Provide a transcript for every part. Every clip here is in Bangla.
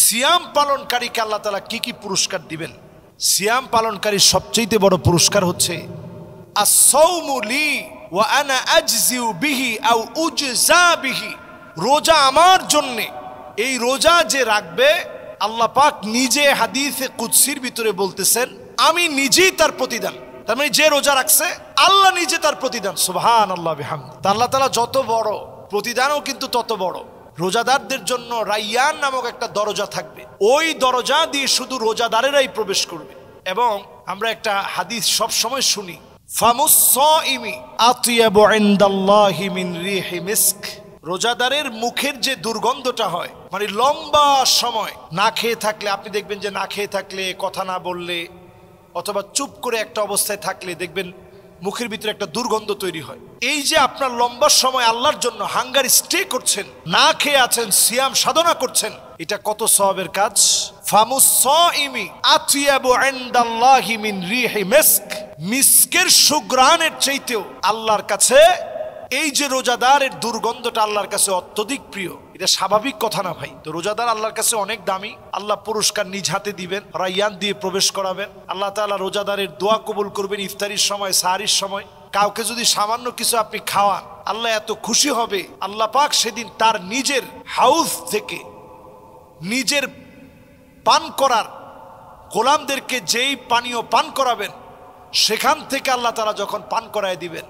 সিয়াম পালনকারীকে আল্লাহ তাআলা কি কি পুরস্কার দিবেন? সিয়াম পালনকারীর সবচেয়ে বড় পুরস্কার হচ্ছে আস-সাওমু লি ওয়া আনা আজজিউ বিহি আও উজজা বিহি। রোজা আমার জন্য। এই রোজা যে রাখবে আল্লাহ পাক নিজে হাদিসে কুদসির ভিতরে বলতেছেন আমি নিজেই তার প্রতিদান। তার মানে যে রোজা রাখছে আল্লাহ নিজে তার প্রতিদান। সুবহানাল্লাহ বিহামদি। আল্লাহ তাআলা যত বড়, প্রতিদানও কিন্তু তত বড়। রোজাদারদের জন্য রাইয়ান নামক একটা দরজা থাকবে, ওই দরজা দিয়ে শুধু রোজাদারেরাই প্রবেশ করবে। এবং আমরা একটা হাদিস সব সময় শুনি, ফামুস সাইমি আতিয়াবু ইনদাল্লাহি মিন রিহি মিস্ক। রোজাদারের মুখের যে দুর্গন্ধটা হয়, মানে লম্বা সময় না খেয়ে থাকলে, আপনি দেখবেন যে না খেয়ে থাকলে, কথা না বললে অথবা চুপ করে একটা অবস্থায় থাকলে দেখবেন মুখের ভিতরে একটা দুর্গন্ধ তৈরি হয়। এই যে আপনার লম্বা সময় আল্লাহর জন্য হাঙ্গার স্টে করছেন, না খেয়ে আছেন, সিয়াম সাধনা করছেন, এটা কত সওয়াবের কাজ। ফামুস সাইমি আতিয়াবু ইনদাল্লাহি মিন রিহি মিস্ক। মিস্কের সুঘ্রাণের চাইতেও আল্লাহর কাছে এই যে রোজাদারের দুর্গন্ধটা আল্লাহর কাছে অত্যধিক প্রিয়। এটা স্বাভাবিক কথা না ভাই। তো রোজাদার আল্লাহর কাছে অনেক দামি। আল্লাহ পুরস্কার নিজ হাতে দিবেন, রাইয়ান দিয়ে প্রবেশ করাবেন। আল্লাহ তাআলা রোজাদারের দোয়া কবুল করবেন ইফতারির সময়, সাহারির সময়। কাউকে যদি সামান্য কিছু আপনি খাওয়ান, আল্লাহ এত খুশি হবে, আল্লাহ পাক সেদিন তার নিজের হাউস থেকে নিজের পান করার গোলামদেরকে যেই পানীয় পান করাবেন, সেখান থেকে আল্লাহ তাআলা যখন পান করায় দিবেন,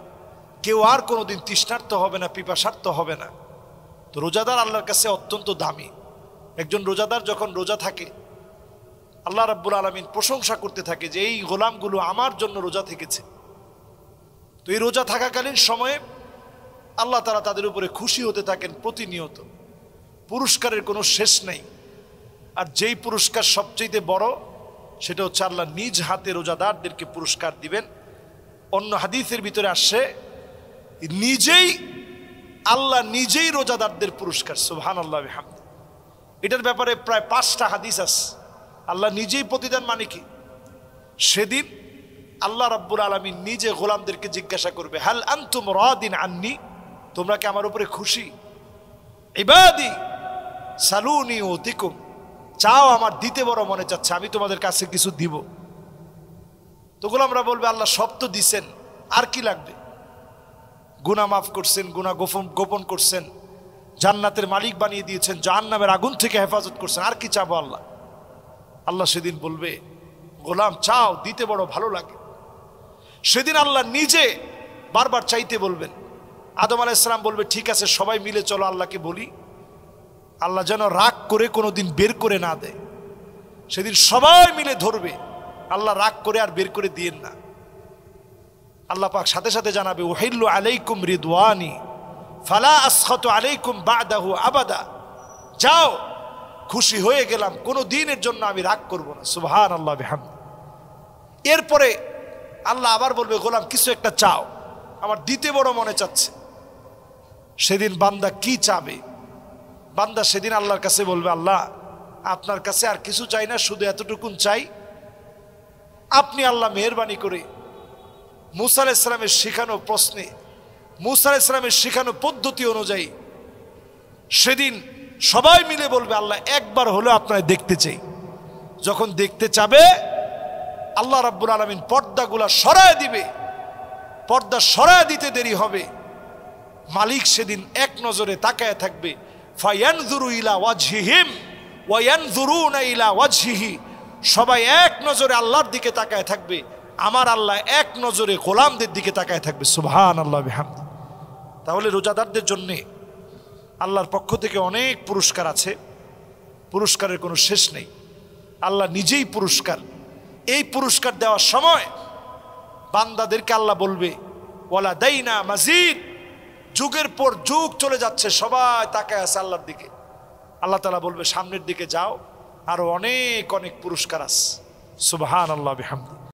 কেউ আর কোনোদিন তৃষ্ণার্ত হবে না, পিপাসার্ত হবে না। তো রোজাদার আল্লাহর কাছে অত্যন্ত দামি। একজন রোজাদার যখন রোজা থাকে, আল্লাহ রাব্বুল আলামিন প্রশংসা করতে থাকে যে এই গোলামগুলো আমার জন্য রোজা থেকেছে। তো এই রোজা থাকাকালীন সময়ে আল্লাহ তাআলা তাদের উপরে খুশি হতে থাকেন প্রতিনিয়ত। পুরস্কারের কোনো শেষ নেই। আর যেই পুরস্কার সবচেয়ে বড়, সেটা হচ্ছে আল্লাহ নিজ হাতে রোজাদারদেরকে পুরস্কার দিবেন। অন্য হাদিসের ভিতরে আসছে নিজেই আল্লাহ নিজেই রোজাদারদের পুরস্কার। সুবহানাল্লাহ বিহামদি। এটার ব্যাপারে প্রায় 5টা হাদিস আছে। আল্লাহ নিজেই প্রতিদান মানে কি? সেদিন আল্লাহ রাব্বুল আলামিন নিজে গোলামদেরকে জিজ্ঞাসা করবে, হাল আনতুম রাদিন আন্নি, তোমরা কি আমার উপরে খুশি? ইবাদি সালুনি উতিকুম, চাও, আমার দিতে বড় মনে চাচ্ছে, আমি তোমাদের কাছে কিছু দিব। তো গোলামরা বলবে, আল্লাহ সব তো দিছেন, আর কি লাগবে? গুনাহ মাফ করছেন, গুনাহ গোপন করছেন, জান্নাতের মালিক বানিয়ে দিয়েছেন, জাহান্নামের আগুন থেকে হেফাজত করছেন, আর কি চাবো আল্লাহ? আল্লাহ সেদিন বলবে, গোলাম চাও, দিতে বড় ভালো লাগে। সেদিন আল্লাহ নিজে বারবার চাইতে বলবেন। আদম আলাইহিস সালাম বলবে, ঠিক আছে সবাই মিলে চলো আল্লাহকে বলি। আল্লাহ যেন রাগ করে কোনোদিন বের করে না দেয়। সেদিন সবাই মিলে ধরবে, আল্লাহ রাগ করে আর বের করে দিয়েন না। আল্লাহ পাক সাথে সাথে জানাবে, উহিল্লু আলাইকুম রিদওয়ানি ফালা আসখাতু আলাইকুম বাদাহু আবাদা। যাও, খুশি হয়ে গেলাম, কোনো দিনের জন্য আমি রাগ করব না। সুবহানাল্লাহ বিহামদি। এরপরে আল্লাহ আবার বলবে, গোলাম কিছু একটা চাও, আমার দিতে বড় মনে চাচ্ছে। সেদিন বান্দা কি চাবে? বান্দা সেদিন আল্লাহর কাছে বলবে, আল্লাহ আপনার কাছে আর কিছু চাই না, শুধু এতটুকুন চাই, আপনি আল্লাহ মেহেরবানি করে মুসা আলাইহিস সালামের শেখানো প্রশ্নে, মুসা আলাইহিস সালামের শেখানো পদ্ধতি অনুযায়ী সেদিন সবাই মিলে বলবে, আল্লাহ একবার হলেও আপনারা দেখতে চাই। যখন দেখতে চাবে, আল্লাহ রাব্বুল আলামিন পর্দাগুলা সরায় দিবে। পর্দা সরায় দিতে দেরি হবে। মালিক সেদিন এক নজরে তাকায় থাকবে। ফায়ানজুরু ইলা ওয়াজহিহিম ওয়া ইয়ানজুরুনা ইলা ওয়াজহিহি। সবাই এক নজরে আল্লাহর দিকে তাকায় থাকবে, আমার আল্লাহ এক নজরে গোলামদের দিকে তাকায় থাকবে। সুবহানাল্লাহ বিহামদি। তাহলে রোজাদারদের জন্য আল্লাহর পক্ষ থেকে অনেক পুরস্কার আছে। পুরস্কারের কোনো শেষ নেই। আল্লাহ নিজেই পুরস্কার। এই পুরস্কার দেওয়ার সময় বান্দাদেরকে আল্লাহ বলবে, ওয়ালা দাইনা মাজিদ। যুগের পর যুগ চলে যাচ্ছে, সবাই তাকায় আছে আল্লাহর দিকে। আল্লাহ তাআলা বলবে, সামনের দিকে যাও, আরো অনেক অনেক পুরস্কার আছে। সুবহানাল্লাহ বিহামদি।